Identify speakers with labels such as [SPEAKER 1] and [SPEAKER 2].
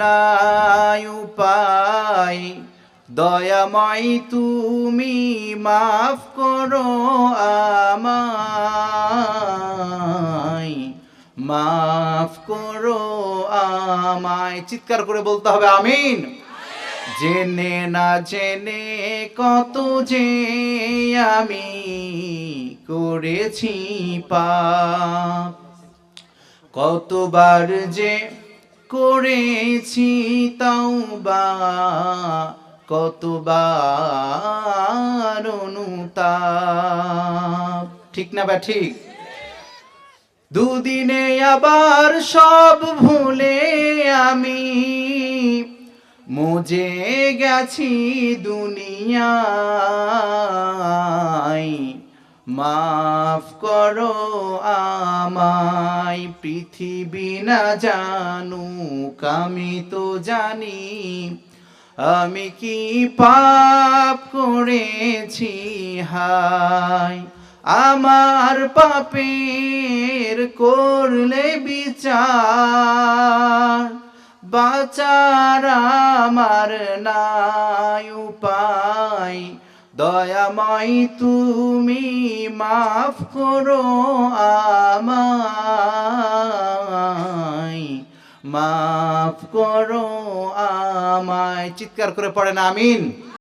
[SPEAKER 1] নাই উপায়, দয়াময় তুমি মাফ করো আমায়, মাফ করো আমায়। চিৎকার করে বলতে হবে আমিন। জেনে না জেনে কত যে আমি করেছি পাপ, কতবার যে করেছি তাওবা, কতবার অনুতাপ। ঠিক না বা ঠিক? দুদিনে আবার সব ভুলে আমি মুজে গেছি দুনিয়ায়, মাফ করো আমায়। পৃথিবী না জানুক আমি তো জানি, আমি কি পাপ করেছি হায়। আমার পাপের করলে বিচার, বাঁচার আমার নাই উপায়, দয়াময় তুমি মাফ করো আমায়, মাফ করো আমায়। চিৎকার করে পড়েন আমিন।